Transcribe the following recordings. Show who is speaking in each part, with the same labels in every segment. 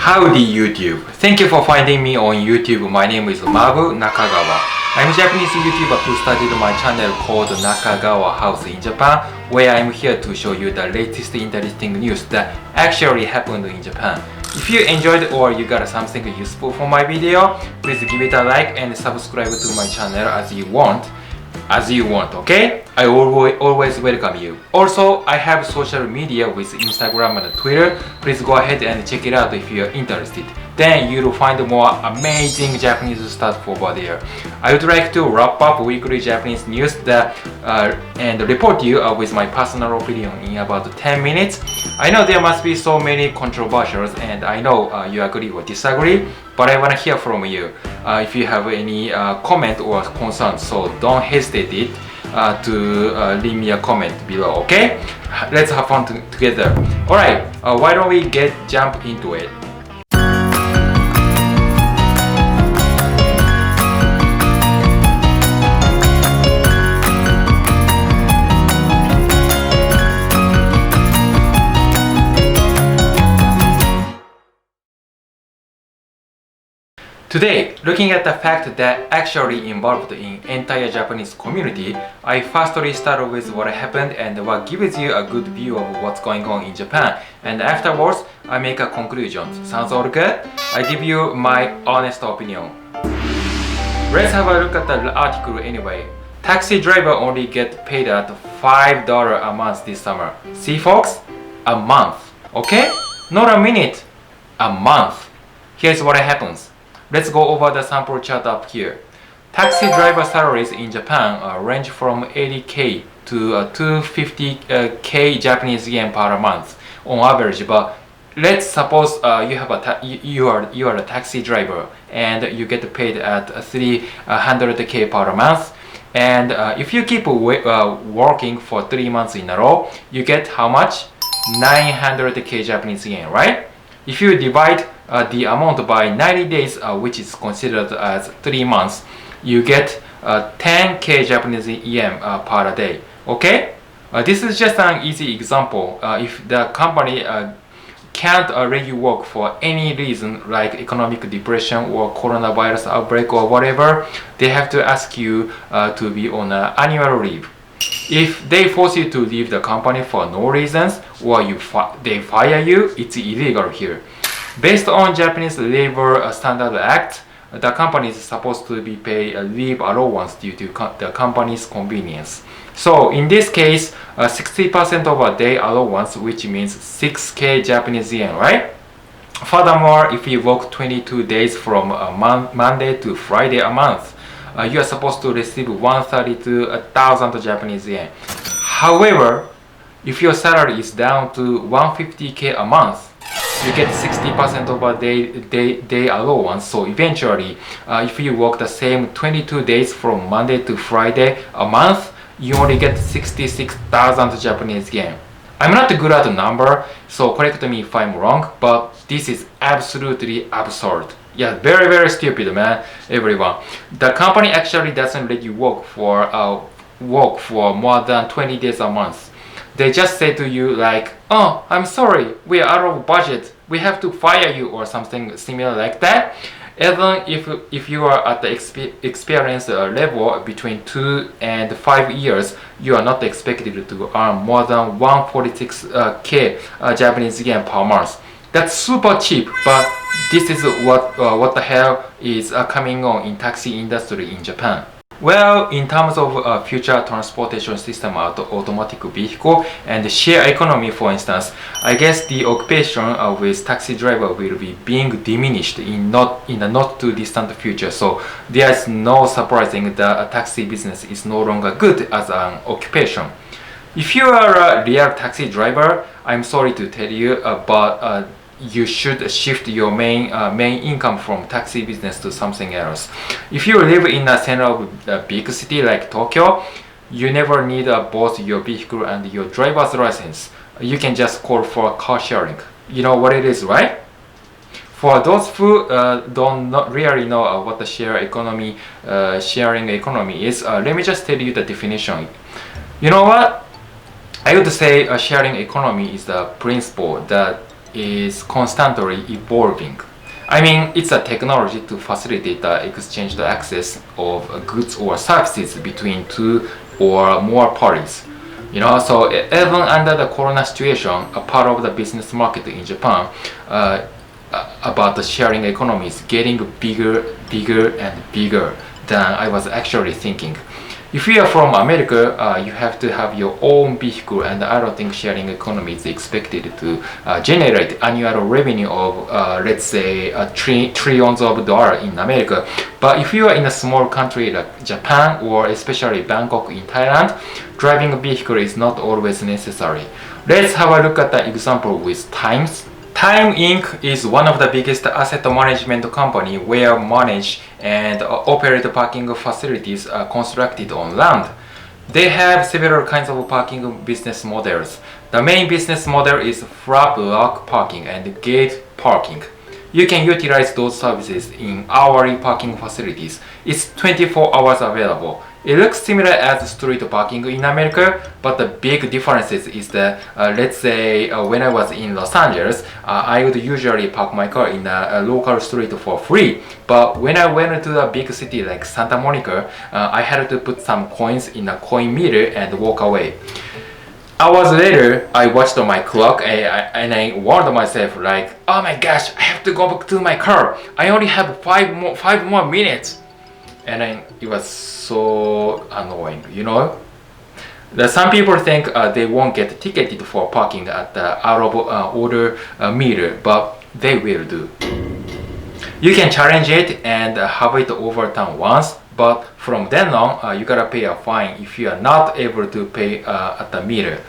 Speaker 1: Howdy YouTube! Thank you for finding me on YouTube. My name is Mabu Nakagawa. I'm a Japanese YouTuber who started my channel called Nakagawa House in Japan, where I'm here to show you the latest interesting news that actually happened in Japan. If you enjoyed or you got something useful from my video, please give it a like and subscribe to my channel as you want, okay? I always welcome you. Also, I have social media with Instagram and Twitter. Please go ahead and check it out if you're interested. Then you'll find more amazing Japanese stuff over there. I would like to wrap up weekly Japanese news and report you with my personal opinion in about 10 minutes. I know there must be so many controversials, and I know you agree or disagree, but I want to hear from you. If you have any comment or concern, so don't hesitate to leave me a comment below, okay? Let's have fun together. Alright, why don't we jump into it? Today, looking at the fact that actually involved in entire Japanese community, I firstly start with what happened and what gives you a good view of what's going on in Japan, and afterwards I make a conclusion. Sounds all good? I give you my honest opinion. Let's have a look at the article anyway. Taxi driver only get paid at $5 a month this summer. See folks? A month. Okay? Not a minute. A month. Here's what happens. Let's go over the sample chart up here. Taxi driver salaries in Japan range from 80k to 250k Japanese yen per month on average. But let's suppose you are a taxi driver and you get paid at 300k per month. And if you keep working for 3 months in a row, you get how much? 900k Japanese yen, right? If you divide the amount by 90 days, which is considered as 3 months, you get 10k Japanese yen per day. Okay? This is just an easy example. If the company can't let you work for any reason like economic depression or coronavirus outbreak or whatever, they have to ask you to be on annual leave. If they force you to leave the company for no reasons or they fire you, it's illegal here. Based on Japanese Labor Standard Act, the company is supposed to be paid a leave allowance due to the company's convenience. So in this case, 60% of a day allowance, which means 6k Japanese yen, right? Furthermore, if you work 22 days from Monday to Friday a month, you are supposed to receive 130 to 1,000 Japanese yen. However, if your salary is down to 150k a month, you get 60% of a day allowance. So eventually, if you work the same 22 days from Monday to Friday a month, you only get 66,000 Japanese yen. I'm not good at the number, so correct me if I'm wrong, but this is absolutely absurd. Yeah, very, very stupid, man, everyone. The company actually doesn't let you work for more than 20 days a month. They just say to you like, oh, I'm sorry, we are out of budget, we have to fire you, or something similar like that. Even if you are at the experience level between 2 and 5 years, you are not expected to earn more than 146k Japanese yen per month. That's super cheap, but this is what the hell is coming on in taxi industry in Japan. Well, in terms of future transportation system of automatic vehicle and share economy, for instance, I guess the occupation with taxi driver will be being diminished in the not too distant future. So there's no surprising that a taxi business is no longer good as an occupation. If you are a real taxi driver, I'm sorry to tell you, but you should shift your main income from taxi business to something else. If you live in the center of a big city like Tokyo, you never need both your vehicle and your driver's license. You can just call for car sharing. You know what it is, right? For those who don't really know what the sharing economy is, let me just tell you the definition. You know what? I would say a sharing economy is the principle that is constantly evolving. I mean, it's a technology to facilitate the exchange, the access of goods or services between two or more parties. So even under the corona situation, a part of the business market in Japan about the sharing economy is getting bigger and bigger than I was actually thinking. If you are from America, you have to have your own vehicle, and I don't think sharing economy is expected to generate annual revenue of, let's say, trillions of dollars in America. But if you are in a small country like Japan or especially Bangkok in Thailand, driving a vehicle is not always necessary. Let's have a look at the example with Times. Time Inc. is one of the biggest asset management company where manage and operate parking facilities are constructed on land. They have several kinds of parking business models. The main business model is flat block parking and gate parking. You can utilize those services in hourly parking facilities. It's 24 hours available. It looks similar as street parking in America, but the big difference is that, let's say, when I was in Los Angeles, I would usually park my car in a local street for free. But when I went to a big city like Santa Monica, I had to put some coins in a coin meter and walk away. Hours later, I watched on my clock and I warned myself like, oh my gosh, I have to go back to my car. I only have five more minutes. And it was so annoying, Some people think they won't get ticketed for parking at the out of order meter, but they will do. You can challenge it and have it overturned once, but from then on, you gotta pay a fine if you are not able to pay at the meter.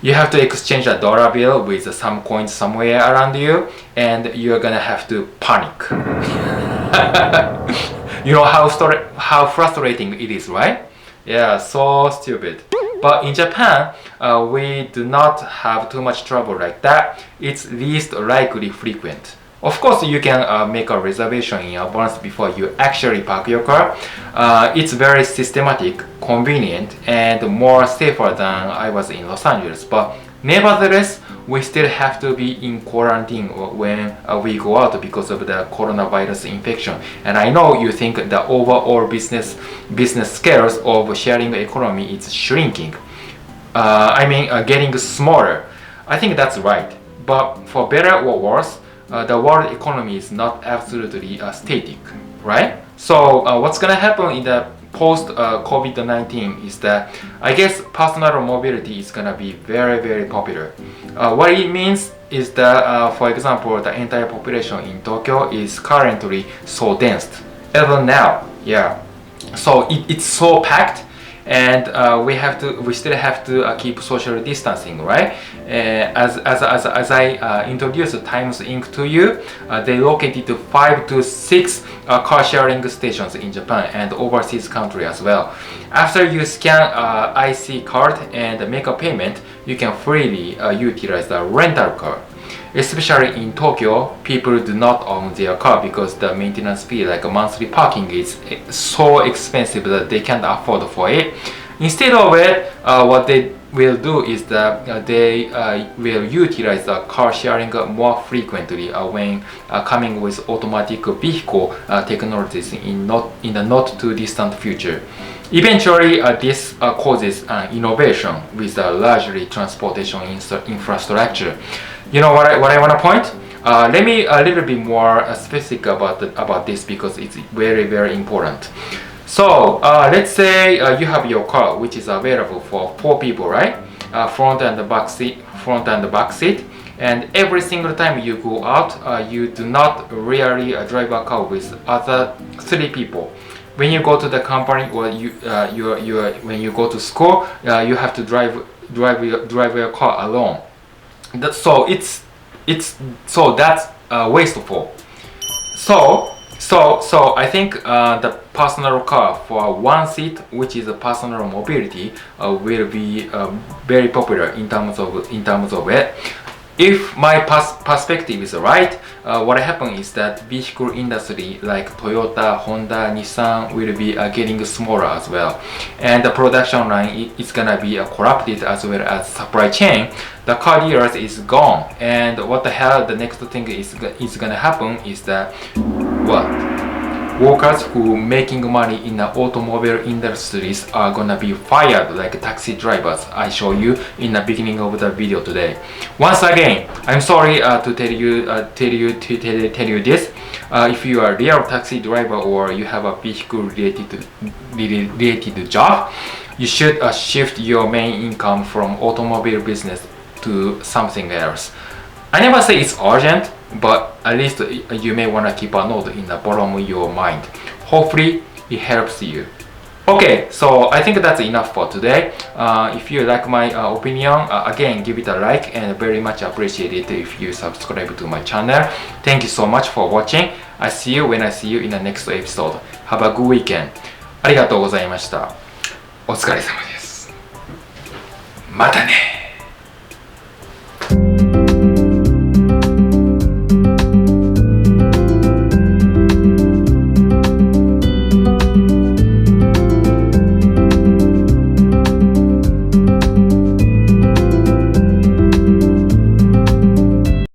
Speaker 1: You have to exchange a dollar bill with some coins somewhere around you, and you're gonna have to panic. You know how frustrating it is, right? Yeah, so stupid. But in Japan, we do not have too much trouble like that. It's least likely frequent. Of course, you can make a reservation in advance before you actually park your car. It's very systematic, convenient, and more safer than I was in Los Angeles. But nevertheless, we still have to be in quarantine when we go out because of the coronavirus infection. And I know you think the overall business scales of sharing economy is shrinking. Getting smaller. I think that's right. But for better or worse, the world economy is not absolutely static, right? So what's gonna happen in the post COVID-19 is that I guess personal mobility is gonna be very, very popular. What it means is that, for example, the entire population in Tokyo is currently so dense, even now, yeah. So it's so packed, and we still have to keep social distancing, right? As I introduced Times Inc. to you, they located 5 to 6 car sharing stations in Japan and overseas country as well. After you scan IC card and make a payment, you can freely utilize the rental car. Especially in Tokyo, people do not own their car because the maintenance fee, like monthly parking, is so expensive that they can't afford for it. Instead of it, what they will do is that they will utilize the car sharing more frequently when coming with automatic vehicle technologies in the not too distant future. Eventually, this causes innovation with largely transportation infrastructure. You know what I want to point? Let me a little bit more specific about this because it's very, very important. So let's say you have your car which is available for 4 people, right? Front and the back seat. And every single time you go out, you do not really drive a car with other 3 people. When you go to the company or when you go to school, you have to drive your car alone. So that's wasteful. So I think the personal car for 1 seat, which is a personal mobility, will be very popular in terms of it. if my perspective is right, what happened is that vehicle industry like Toyota, Honda, Nissan will be getting smaller as well, and the production line is gonna be corrupted as well as supply chain. The car dealers is gone, and what the hell? The next thing is gonna happen is that what? Workers who making money in the automobile industries are gonna be fired like taxi drivers. I show you in the beginning of the video today. Once again, I'm sorry to tell you this. If you are a real taxi driver or you have a vehicle related job, you should shift your main income from automobile business to something else. I never say it's urgent, but at least you may want to keep a note in the bottom of your mind. Hopefully it helps you. Okay, so I think that's enough for today. If you like my opinion, again, give it a like, and very much appreciate it if you subscribe to my channel. Thank you so much for watching. I see you when I see you in the next episode. Have a good weekend. ありがとうございました。お疲れ様です。またね。